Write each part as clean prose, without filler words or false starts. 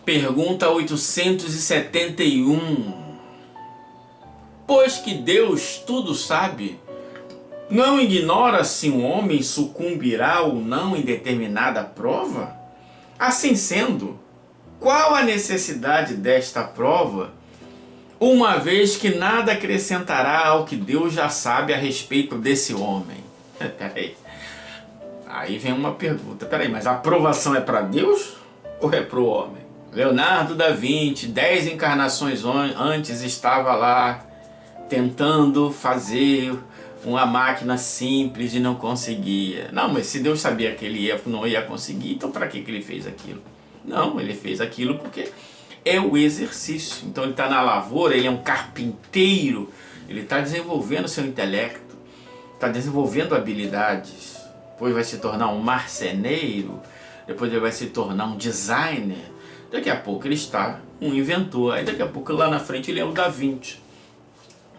Pergunta 871. Pois que Deus tudo sabe, não ignora se um homem sucumbirá ou não em determinada prova? Assim sendo, qual a necessidade desta prova, uma vez que nada acrescentará ao que Deus já sabe a respeito desse homem? Peraí. Aí vem uma pergunta. Peraí, mas a aprovação é para Deus ou é para o homem? Leonardo da Vinci, 10 encarnações antes, estava lá tentando fazer uma máquina simples e não conseguia. Não, mas se Deus sabia que ele não ia conseguir, então para que ele fez aquilo? Não, ele fez aquilo porque é o exercício. Então ele está na lavoura, ele é um carpinteiro, ele está desenvolvendo seu intelecto, está desenvolvendo habilidades. Depois vai se tornar um marceneiro, depois ele vai se tornar um designer. Daqui a pouco ele está um inventor, aí daqui a pouco lá na frente ele é o Da Vinci.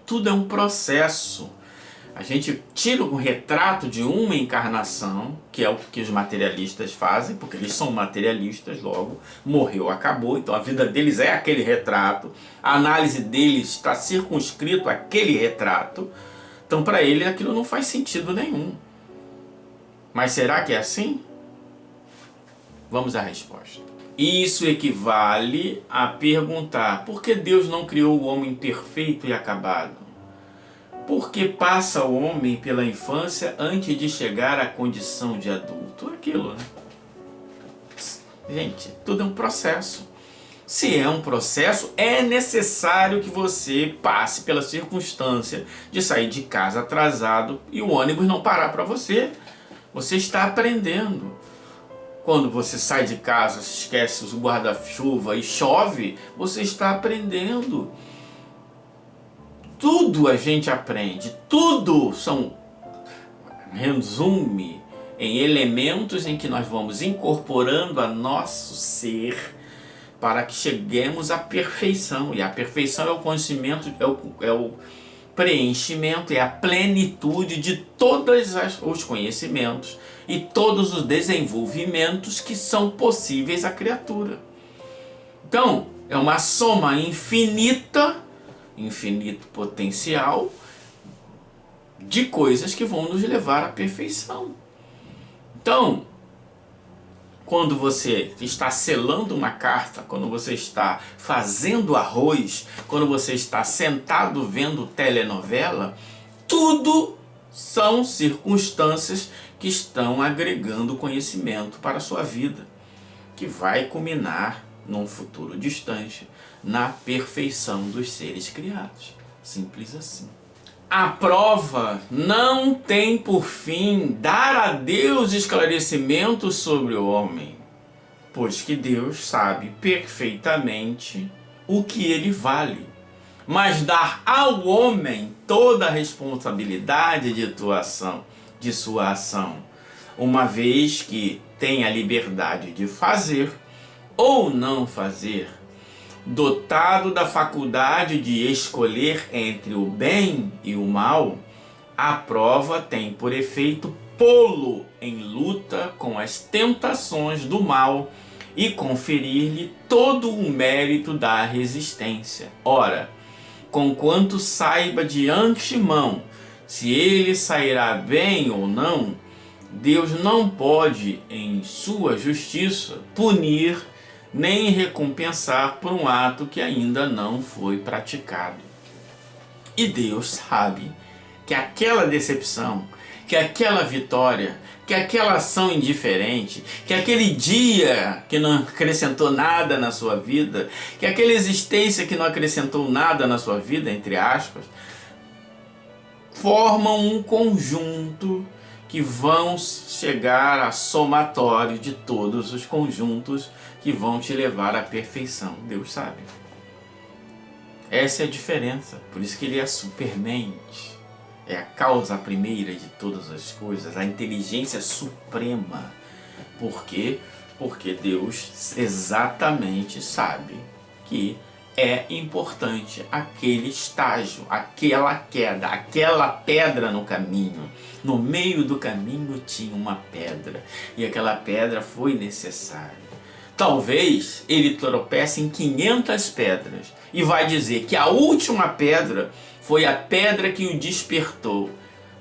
Tudo é um processo. A gente tira um retrato de uma encarnação, que é o que os materialistas fazem, porque eles são materialistas, logo, morreu, acabou, então a vida deles é aquele retrato, a análise deles está circunscrito àquele retrato, então para ele aquilo não faz sentido nenhum. Mas será que é assim? Vamos à resposta. Isso equivale a perguntar: por que Deus não criou o homem perfeito e acabado? Por que passa o homem pela infância antes de chegar à condição de adulto? Aquilo, né? Gente, tudo é um processo. Se é um processo, é necessário que você passe pela circunstância de sair de casa atrasado e o ônibus não parar para você. Você está aprendendo. Quando você sai de casa, esquece o guarda-chuva e chove, você está aprendendo. Tudo a gente aprende, tudo resume em elementos em que nós vamos incorporando a nosso ser para que cheguemos à perfeição. E a perfeição é o conhecimento, é o preenchimento, é a plenitude de todos os conhecimentos e todos os desenvolvimentos que são possíveis à criatura. Então, é uma soma infinito potencial de coisas que vão nos levar à perfeição. Então, quando você está selando uma carta, quando você está fazendo arroz, quando você está sentado vendo telenovela, tudo são circunstâncias que estão agregando conhecimento para a sua vida, que vai culminar num futuro distante na perfeição dos seres criados. Simples assim. A prova não tem por fim dar a Deus esclarecimento sobre o homem, pois que Deus sabe perfeitamente o que ele vale, mas dar ao homem toda a responsabilidade de sua ação, uma vez que tem a liberdade de fazer ou não fazer, dotado da faculdade de escolher entre o bem e o mal, a prova tem por efeito pô-lo em luta com as tentações do mal e conferir-lhe todo o mérito da resistência. Ora, conquanto saiba de antemão se ele sairá bem ou não, Deus não pode, em sua justiça, punir nem recompensar por um ato que ainda não foi praticado. E Deus sabe que aquela decepção, que aquela vitória, que aquela ação indiferente, que aquele dia que não acrescentou nada na sua vida, que aquela existência que não acrescentou nada na sua vida, entre aspas, formam um conjunto que vão chegar a somatório de todos os conjuntos que vão te levar à perfeição. Deus sabe. Essa é a diferença. Por isso que ele é a supermente. É a causa primeira de todas as coisas, a inteligência suprema. Por quê? Porque Deus exatamente sabe que é importante aquele estágio, aquela queda, aquela pedra no caminho. No meio do caminho tinha uma pedra, e aquela pedra foi necessária. Talvez ele tropece em 500 pedras e vai dizer que a última pedra foi a pedra que o despertou.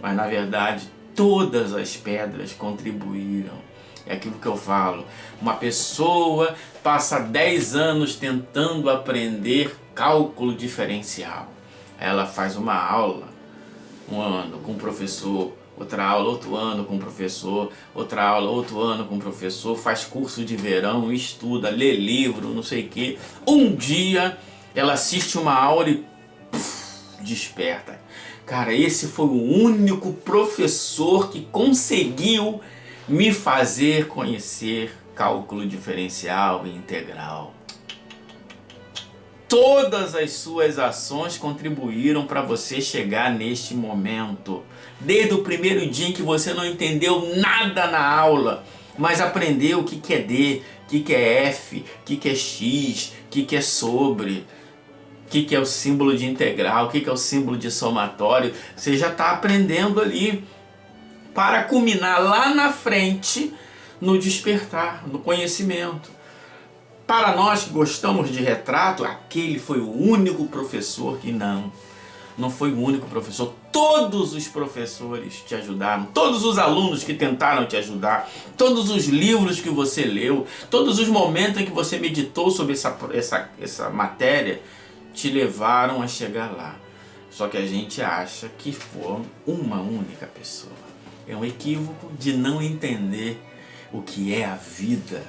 Mas na verdade, todas as pedras contribuíram. É aquilo que eu falo. Uma pessoa passa 10 anos tentando aprender cálculo diferencial. Ela faz uma aula, um ano com o professor, outra aula, outro ano com o professor, outra aula, outro ano com o professor, faz curso de verão, estuda, lê livro, não sei o que. Um dia ela assiste uma aula e desperta. Cara, esse foi o único professor que conseguiu me fazer conhecer cálculo diferencial e integral. Todas as suas ações contribuíram para você chegar neste momento. Desde o primeiro dia em que você não entendeu nada na aula, mas aprendeu o que é D, o que é F, o que é X, o que é sobre, o que é o símbolo de integral, o que é o símbolo de somatório. Você já está aprendendo ali para culminar lá na frente no despertar, no conhecimento. Para nós que gostamos de retrato, aquele foi o único professor que não foi o único professor. Todos os professores te ajudaram, todos os alunos que tentaram te ajudar, todos os livros que você leu, todos os momentos em que você meditou sobre essa matéria, te levaram a chegar lá. Só que a gente acha que foi uma única pessoa. É um equívoco de não entender o que é a vida.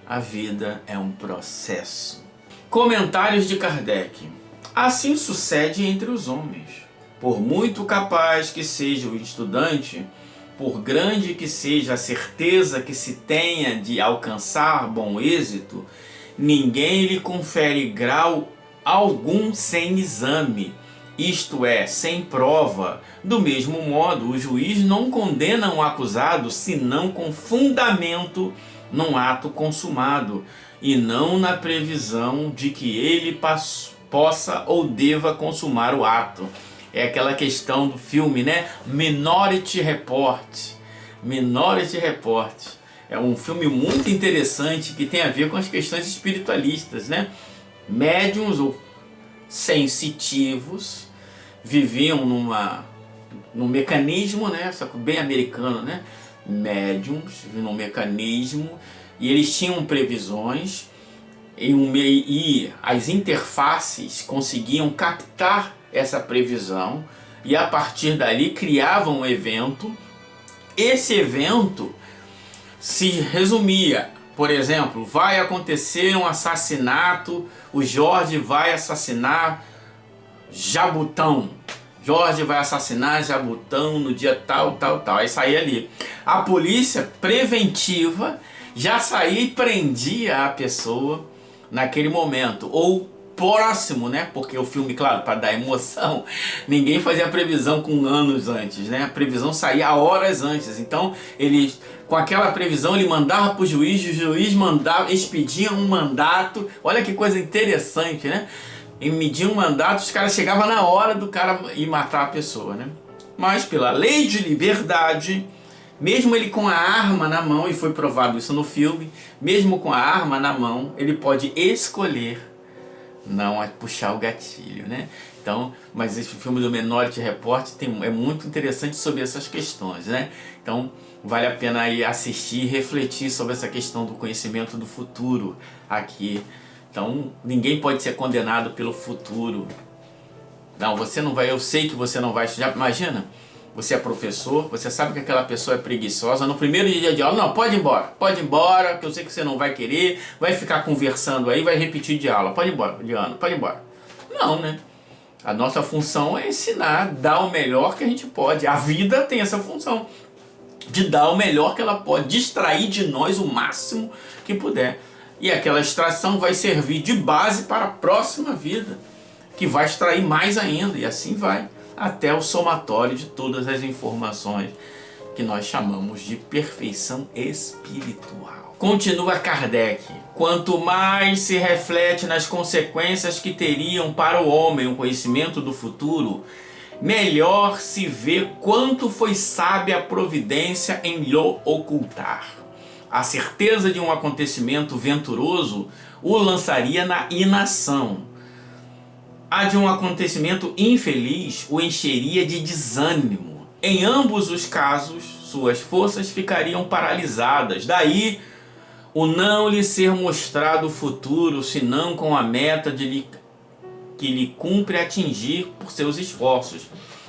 A vida é um processo. Comentários de Kardec. Assim sucede entre os homens. Por muito capaz que seja o estudante, por grande que seja a certeza que se tenha de alcançar bom êxito, ninguém lhe confere grau algum sem exame, isto é, sem prova. Do mesmo modo, o juiz não condena um acusado senão com fundamento num ato consumado, e não na previsão de que ele possa ou deva consumar o ato. É aquela questão do filme, né? Minority Report. Minority Report. É um filme muito interessante que tem a ver com as questões espiritualistas, né? Médiuns ou sensitivos viviam num mecanismo, né? Só que bem americano, né? Médiums num mecanismo, e eles tinham previsões e as interfaces conseguiam captar essa previsão e a partir dali criavam um evento. Esse evento se resumia, por exemplo, vai acontecer um assassinato, o Jorge vai assassinar Jabutão. Jorge vai assassinar Jabutão no dia tal. Aí saía ali. A polícia preventiva já saía e prendia a pessoa naquele momento. Ou próximo, né? Porque o filme, claro, para dar emoção, ninguém fazia previsão com anos antes, né? A previsão saía horas antes. Então, com aquela previsão, ele mandava para o juiz expedia um mandato. Olha que coisa interessante, né? Em medir um mandato, os caras chegavam na hora do cara ir matar a pessoa, né? Mas pela lei de liberdade, mesmo ele com a arma na mão, e foi provado isso no filme, mesmo com a arma na mão, ele pode escolher não puxar o gatilho, né? Então, mas esse filme do Minority Report é muito interessante sobre essas questões, né? Então, vale a pena aí assistir e refletir sobre essa questão do conhecimento do futuro aqui. Então, ninguém pode ser condenado pelo futuro. Não, você não vai, eu sei que você não vai estudar. Imagina, você é professor, você sabe que aquela pessoa é preguiçosa. No primeiro dia de aula, não, pode ir embora, que eu sei que você não vai querer, vai ficar conversando aí, vai repetir de aula. Pode ir embora, Diana, pode ir embora. Não, né? A nossa função é ensinar, dar o melhor que a gente pode. A vida tem essa função de dar o melhor que ela pode, distrair de nós o máximo que puder. E aquela extração vai servir de base para a próxima vida, que vai extrair mais ainda, e assim vai, até o somatório de todas as informações que nós chamamos de perfeição espiritual. Continua Kardec: quanto mais se reflete nas consequências que teriam para o homem o conhecimento do futuro, melhor se vê quanto foi sábia a providência em lhe ocultar. A certeza de um acontecimento venturoso o lançaria na inação. A de um acontecimento infeliz o encheria de desânimo. Em ambos os casos, suas forças ficariam paralisadas. Daí, o não lhe ser mostrado o futuro, senão com a meta que lhe cumpre atingir por seus esforços,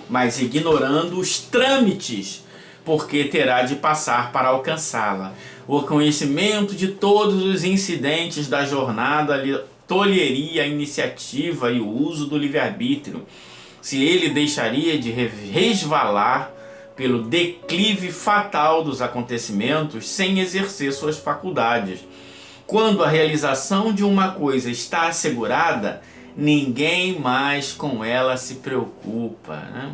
mas ignorando os trâmites, porque terá de passar para alcançá-la. O conhecimento de todos os incidentes da jornada lhe tolheria a iniciativa e o uso do livre-arbítrio, se ele deixaria de resvalar pelo declive fatal dos acontecimentos sem exercer suas faculdades. Quando a realização de uma coisa está assegurada, ninguém mais com ela se preocupa, né?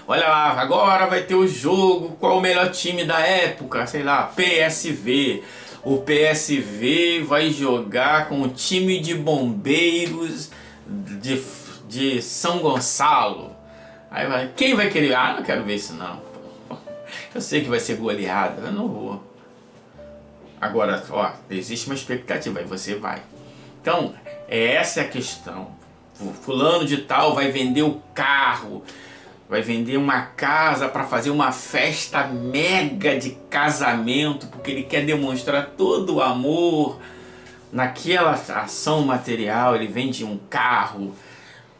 Olha lá, agora vai ter o jogo, qual o melhor time da época? Sei lá, PSV. O PSV vai jogar com o time de bombeiros de São Gonçalo. Aí vai, quem vai querer? Ah, não quero ver isso não. Eu sei que vai ser goleada, eu não vou. Agora, ó, existe uma expectativa, aí você vai. Então, essa é a questão. Fulano de tal vai vender o carro, vai vender uma casa para fazer uma festa mega de casamento, porque ele quer demonstrar todo o amor naquela ação material. Ele vende um carro,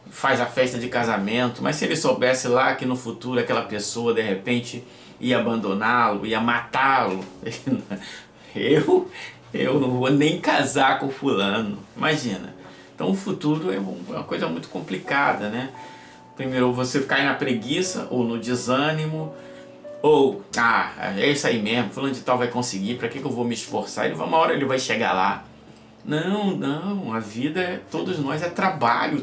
faz a festa de casamento, mas se ele soubesse lá que no futuro aquela pessoa de repente ia abandoná-lo, ia matá-lo, eu não vou nem casar com fulano. Imagina. Então o futuro é uma coisa muito complicada, né? Primeiro você cai na preguiça ou no desânimo, ou é isso aí mesmo, fulano de tal vai conseguir, para que eu vou me esforçar? Uma hora ele vai chegar lá. Não, a vida, todos nós é trabalho,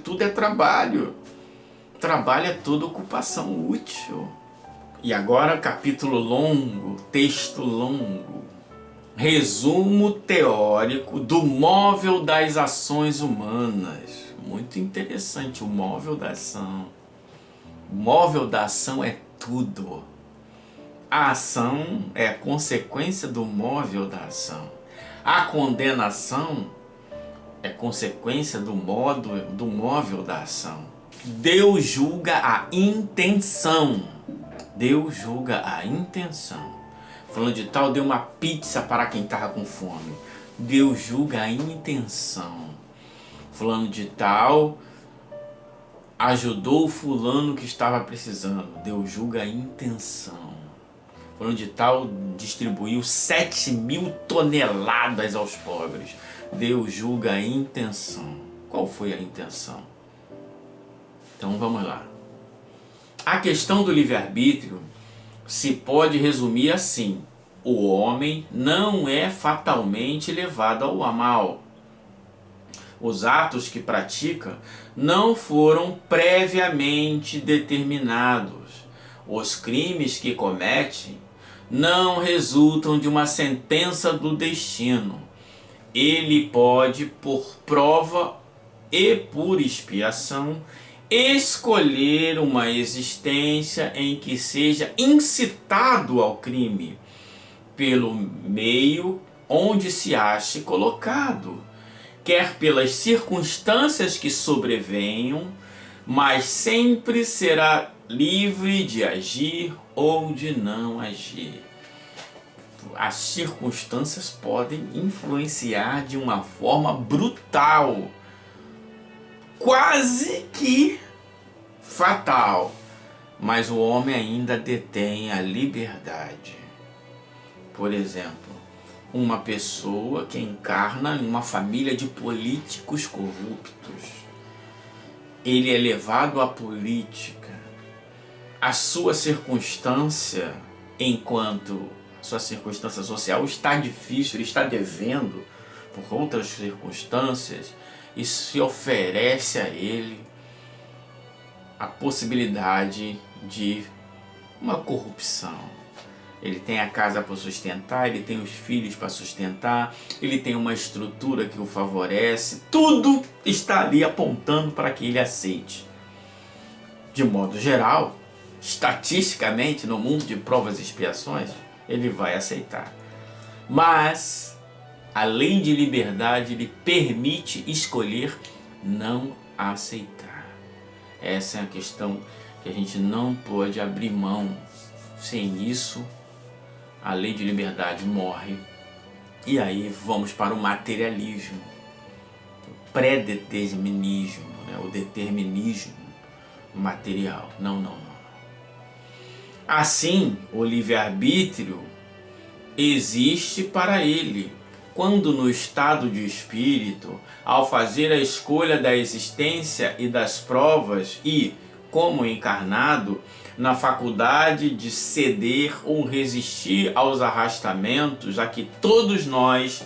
tudo é trabalho. Trabalho é toda ocupação útil. E agora capítulo longo, texto longo. Resumo teórico do móvel das ações humanas. Muito interessante, o móvel da ação. O móvel da ação é tudo. A ação é a consequência do móvel da ação. A condenação é consequência do móvel da ação. Deus julga a intenção. Deus julga a intenção. Fulano de tal deu uma pizza para quem estava com fome. Deus julga a intenção. Fulano de tal ajudou o fulano que estava precisando. Deus julga a intenção. Fulano de tal distribuiu 7.000 toneladas aos pobres. Deus julga a intenção. Qual foi a intenção? Então vamos lá. A questão do livre-arbítrio se pode resumir assim: o homem não é fatalmente levado ao mal. Os atos que pratica não foram previamente determinados. Os crimes que comete não resultam de uma sentença do destino. Ele pode, por prova e por expiação, escolher uma existência em que seja incitado ao crime, pelo meio onde se ache colocado, quer pelas circunstâncias que sobrevenham, mas sempre será livre de agir ou de não agir. As circunstâncias podem influenciar de uma forma brutal, quase que fatal, mas o homem ainda detém a liberdade. Por exemplo, uma pessoa que encarna em uma família de políticos corruptos. Ele é levado à política. A sua circunstância, enquanto a sua circunstância social está difícil, ele está devendo por outras circunstâncias, e se oferece a ele a possibilidade de uma corrupção. Ele tem a casa para sustentar, ele tem os filhos para sustentar, ele tem uma estrutura que o favorece, tudo está ali apontando para que ele aceite. De modo geral, estatisticamente, no mundo de provas e expiações, ele vai aceitar. Mas a lei de liberdade lhe permite escolher não aceitar. Essa é a questão que a gente não pode abrir mão. Sem isso, a lei de liberdade morre. E aí vamos para o materialismo, o pré-determinismo, né? O determinismo material. Não. Assim, o livre-arbítrio existe para ele, quando no estado de espírito, ao fazer a escolha da existência e das provas e, como encarnado, na faculdade de ceder ou resistir aos arrastamentos a que todos nós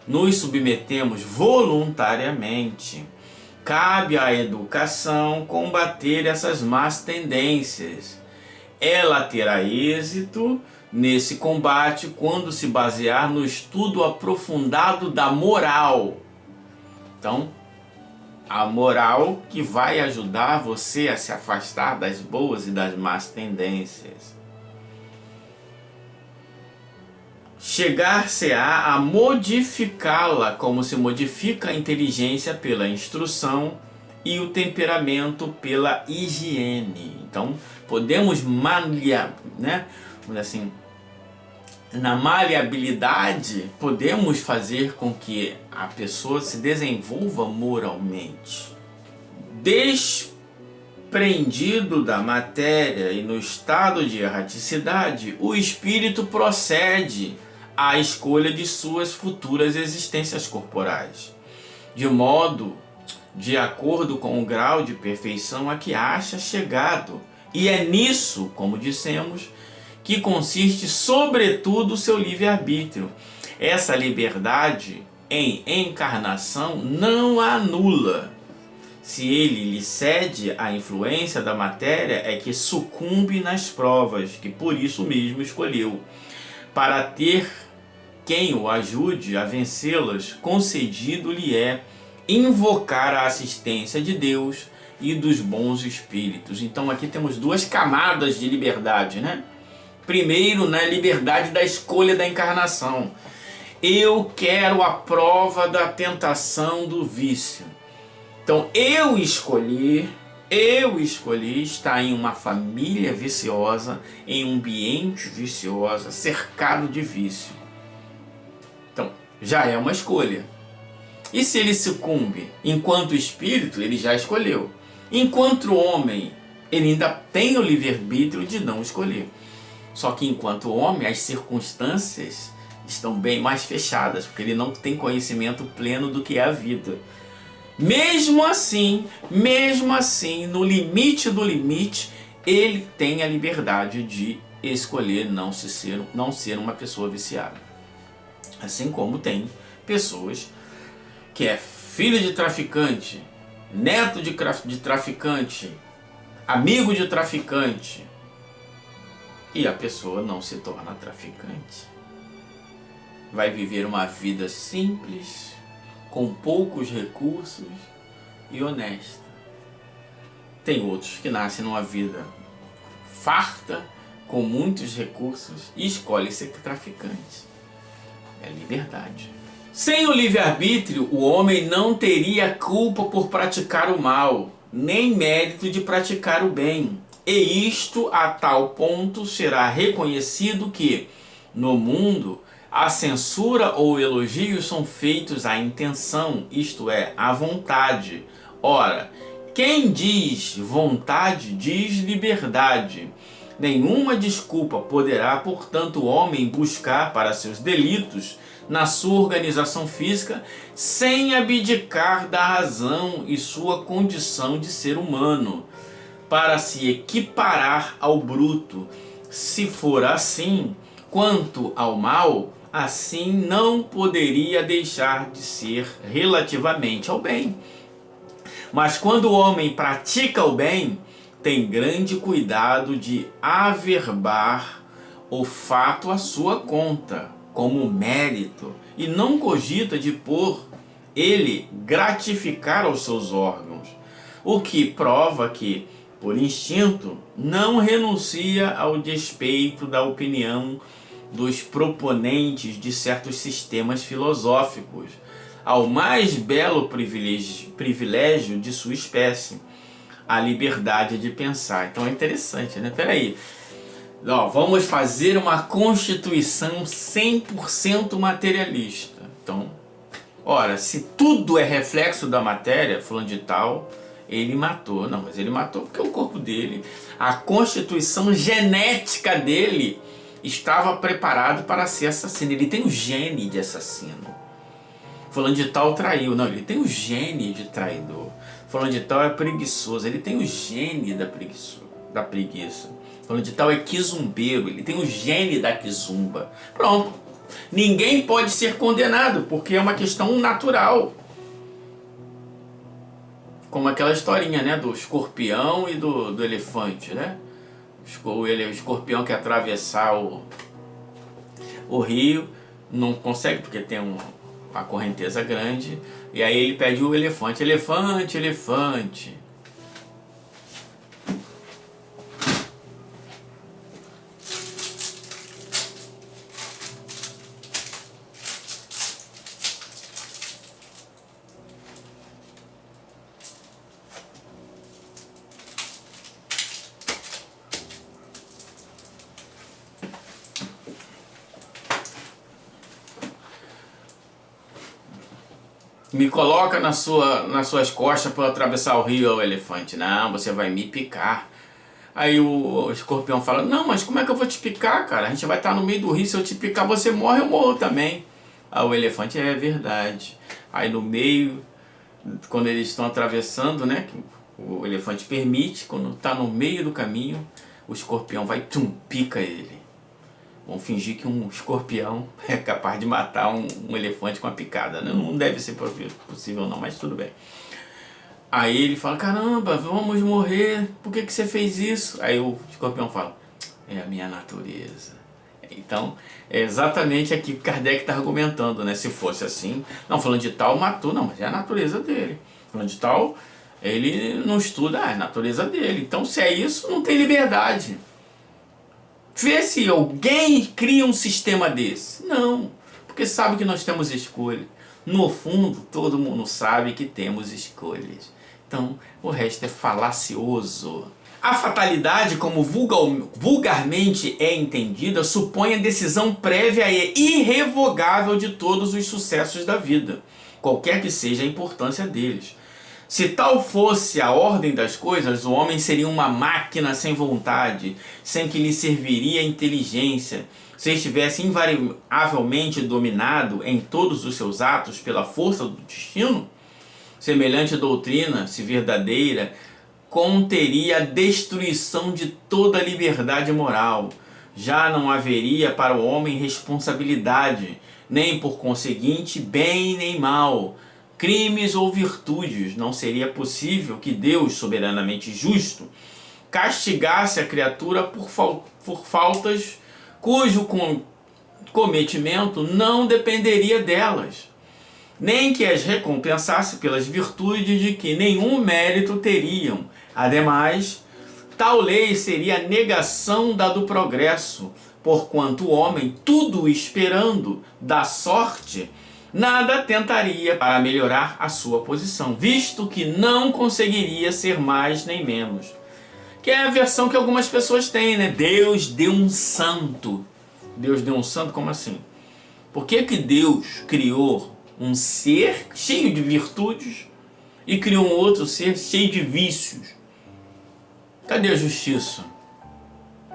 nos submetemos voluntariamente, cabe à educação combater essas más tendências. Ela terá êxito nesse combate quando se basear no estudo aprofundado da moral. Então, a moral que vai ajudar você a se afastar das boas e das más tendências. Chegar-se-á a modificá-la como se modifica a inteligência pela instrução e o temperamento pela higiene. Então, podemos malear, né? Assim, na maleabilidade, podemos fazer com que a pessoa se desenvolva moralmente. Desprendido da matéria e no estado de erraticidade, o espírito procede à escolha de suas futuras existências corporais, de acordo com o grau de perfeição a que acha chegado. E é nisso, como dissemos, que consiste sobretudo o seu livre-arbítrio. Essa liberdade em encarnação não a anula. Se ele lhe cede à influência da matéria, é que sucumbe nas provas, que por isso mesmo escolheu. Para ter quem o ajude a vencê-las, concedido-lhe é invocar a assistência de Deus e dos bons espíritos. Então aqui temos duas camadas de liberdade, né? Primeiro, na liberdade da escolha da encarnação. Eu quero a prova da tentação do vício. Então eu escolhi estar em uma família viciosa, em um ambiente vicioso, cercado de vício. Então já é uma escolha. E se ele sucumbe? Enquanto espírito, ele já escolheu. Enquanto homem, ele ainda tem o livre-arbítrio de não escolher. Só que enquanto homem, as circunstâncias estão bem mais fechadas, porque ele não tem conhecimento pleno do que é a vida. Mesmo assim, no limite do limite, ele tem a liberdade de escolher não ser uma pessoa viciada. Assim como tem pessoas que é filho de traficante, neto de traficante, amigo de traficante, e a pessoa não se torna traficante. Vai viver uma vida simples, com poucos recursos e honesta. Tem outros que nascem numa vida farta, com muitos recursos, e escolhem ser traficante. É liberdade. Sem o livre-arbítrio, o homem não teria culpa por praticar o mal, nem mérito de praticar o bem. E isto a tal ponto será reconhecido que, no mundo, a censura ou elogios são feitos à intenção, isto é, à vontade. Ora, quem diz vontade, diz liberdade. Nenhuma desculpa poderá, portanto, o homem buscar para seus delitos na sua organização física sem abdicar da razão e sua condição de ser humano, para se equiparar ao bruto. Se for assim, quanto ao mal, assim não poderia deixar de ser relativamente ao bem. Mas quando o homem pratica o bem, tem grande cuidado de averbar o fato à sua conta, como mérito, e não cogita de por ele gratificar aos seus órgãos, o que prova que, por instinto, não renuncia ao despeito da opinião dos proponentes de certos sistemas filosóficos, ao mais belo privilégio de sua espécie, a liberdade de pensar. Então é interessante, né? Peraí, vamos fazer uma constituição 100% materialista. Então, ora, se tudo é reflexo da matéria, fulano de tal, ele matou. Não, mas ele matou porque o corpo dele, a constituição genética dele estava preparado para ser assassino. Ele tem o gene de assassino. Fulano de tal traiu. Não, ele tem o gene de traidor. Fulano de tal é preguiçoso. Ele tem o gene da preguiça. Fulano de tal é quizumbeiro. Ele tem o gene da quizumba. Pronto. Ninguém pode ser condenado, porque é uma questão natural. Como aquela historinha, né, do escorpião e do elefante, né? O escorpião quer atravessar o rio, não consegue porque tem uma correnteza grande, e aí ele pede o elefante, elefante, elefante. Me coloca nas suas costas para eu atravessar o rio, o elefante. Não, você vai me picar. Aí o escorpião fala, não, mas como é que eu vou te picar, cara? A gente vai estar no meio do rio, se eu te picar você morre, eu morro também. Aí o elefante, é verdade. Aí no meio, quando eles estão atravessando, né, o elefante permite, quando está no meio do caminho, o escorpião vai, pica ele. Vamos fingir que um escorpião é capaz de matar um elefante com a picada, né? Não deve ser possível não, mas tudo bem. Aí ele fala, caramba, vamos morrer, por que você fez isso? Aí o escorpião fala, é a minha natureza. Então, é exatamente aqui que Kardec está argumentando, né? Se fosse assim, não, falando de tal, matou, não, mas é a natureza dele. Falando de tal, ele não estuda, é a natureza dele. Então, se é isso, não tem liberdade. Vê se alguém cria um sistema desse. Não, porque sabe que nós temos escolha. No fundo, todo mundo sabe que temos escolhas. Então, o resto é falacioso. A fatalidade, como vulgarmente é entendida, supõe a decisão prévia e irrevogável de todos os sucessos da vida, qualquer que seja a importância deles. Se tal fosse a ordem das coisas, o homem seria uma máquina sem vontade, sem que lhe serviria a inteligência, se estivesse invariavelmente dominado em todos os seus atos pela força do destino. Semelhante doutrina, se verdadeira, conteria a destruição de toda a liberdade moral. Já não haveria para o homem responsabilidade, nem por conseguinte bem nem mal, crimes ou virtudes. Não seria possível que Deus, soberanamente justo, castigasse a criatura por faltas cujo cometimento não dependeria delas, nem que as recompensasse pelas virtudes de que nenhum mérito teriam. Ademais, tal lei seria a negação da do progresso, porquanto o homem, tudo esperando da sorte, nada tentaria para melhorar a sua posição, visto que não conseguiria ser mais nem menos. Que é a versão que algumas pessoas têm, né? Deus deu um santo. Deus deu um santo? Como assim? Por que Deus criou um ser cheio de virtudes e criou um outro ser cheio de vícios? Cadê a justiça?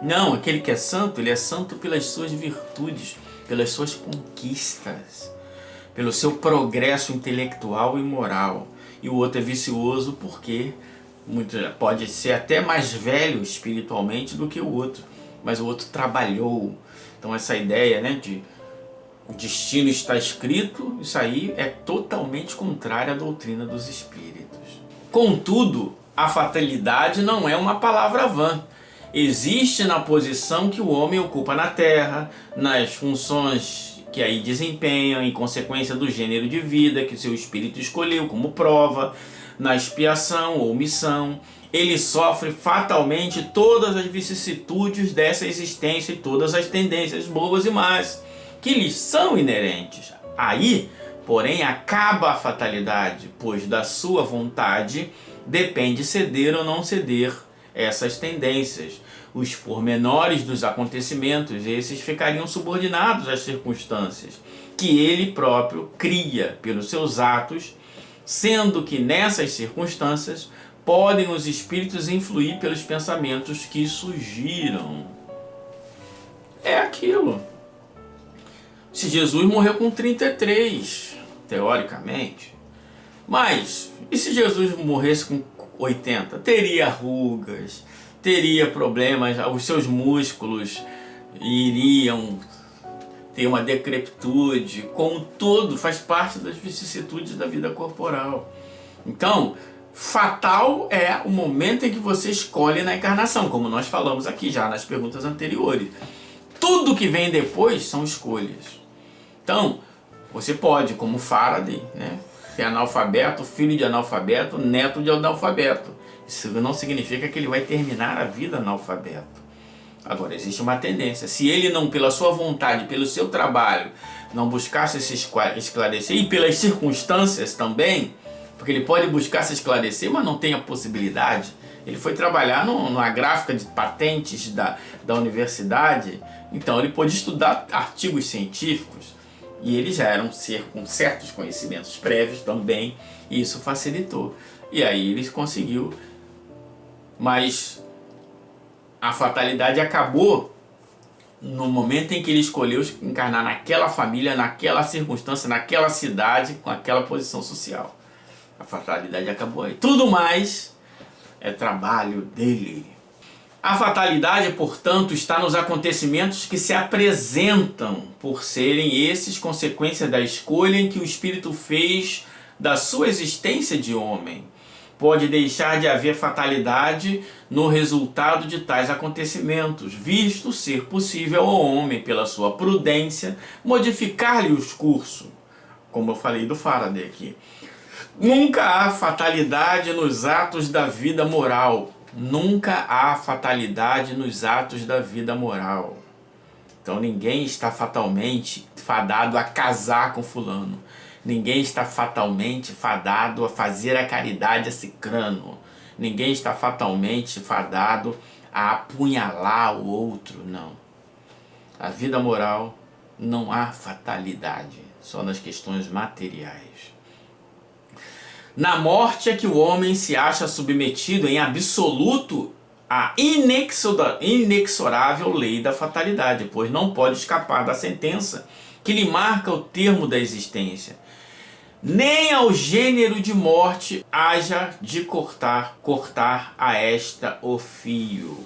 Não, aquele que é santo, ele é santo pelas suas virtudes, pelas suas conquistas, pelo seu progresso intelectual e moral. E o outro é vicioso porque pode ser até mais velho espiritualmente do que o outro, mas o outro trabalhou. Então essa ideia, né, de o destino está escrito, isso aí é totalmente contrário à doutrina dos espíritos. Contudo, a fatalidade não é uma palavra vã. Existe na posição que o homem ocupa na Terra, nas funções que aí desempenham em consequência do gênero de vida que seu espírito escolheu como prova, na expiação ou missão, ele sofre fatalmente todas as vicissitudes dessa existência e todas as tendências boas e más que lhes são inerentes. Aí, porém, acaba a fatalidade, pois da sua vontade depende ceder ou não ceder essas tendências. Os pormenores dos acontecimentos, esses ficariam subordinados às circunstâncias que ele próprio cria pelos seus atos, sendo que nessas circunstâncias podem os espíritos influir pelos pensamentos que surgiram. É aquilo. Se Jesus morreu com 33, teoricamente, mas e se Jesus morresse com 80? Teria rugas, teria problemas, os seus músculos iriam ter uma decrepitude, como todo, faz parte das vicissitudes da vida corporal. Então, fatal é o momento em que você escolhe na encarnação, como nós falamos aqui já nas perguntas anteriores. Tudo que vem depois são escolhas. Então, você pode, como Faraday, né, ser analfabeto, filho de analfabeto, neto de analfabeto. Isso não significa que ele vai terminar a vida analfabeto. Agora, existe uma tendência. Se ele não, pela sua vontade, pelo seu trabalho, não buscasse se esclarecer, e pelas circunstâncias também, porque ele pode buscar se esclarecer, mas não tem a possibilidade. Ele foi trabalhar numa gráfica de patentes da universidade, então ele pôde estudar artigos científicos, e ele já era um ser com certos conhecimentos prévios também, e isso facilitou. E aí ele conseguiu, mas a fatalidade acabou no momento em que ele escolheu encarnar naquela família, naquela circunstância, naquela cidade, com aquela posição social. A fatalidade acabou aí. Tudo mais é trabalho dele. A fatalidade, portanto, está nos acontecimentos que se apresentam por serem esses consequência da escolha em que o espírito fez da sua existência de homem. Pode deixar de haver fatalidade no resultado de tais acontecimentos, visto ser possível ao homem, pela sua prudência, modificar-lhe os cursos, como eu falei do Faraday aqui. Nunca há fatalidade nos atos da vida moral. Nunca há fatalidade nos atos da vida moral. Então ninguém está fatalmente fadado a casar com fulano. Ninguém está fatalmente fadado a fazer a caridade a cicrano. Ninguém está fatalmente fadado a apunhalar o outro, não. A vida moral não há fatalidade, só nas questões materiais. Na morte é que o homem se acha submetido em absoluto à inexorável lei da fatalidade, pois não pode escapar da sentença que lhe marca o termo da existência. Nem ao gênero de morte haja de cortar a esta o fio.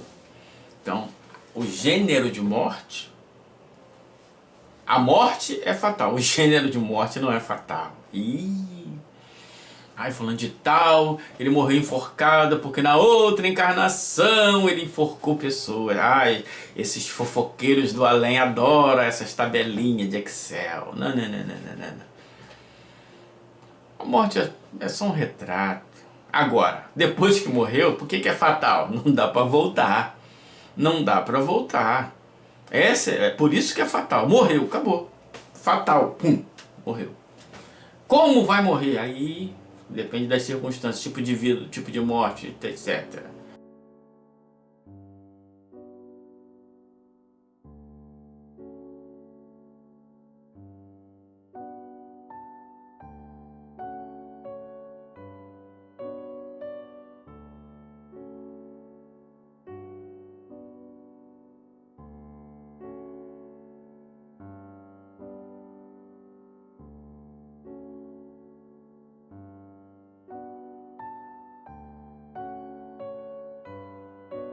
Então, o gênero de morte, a morte é fatal, o gênero de morte não é fatal. Ai, fulano de tal, ele morreu enforcado porque na outra encarnação ele enforcou pessoas. Ai, esses fofoqueiros do além adoram essas tabelinhas de Excel. Não. A morte é só um retrato. Agora, depois que morreu, por que é fatal? Não dá para voltar. Não dá para voltar. É por isso que é fatal. Morreu, acabou. Fatal, pum, morreu. Como vai morrer? Aí depende das circunstâncias, tipo de vida, tipo de morte, etc.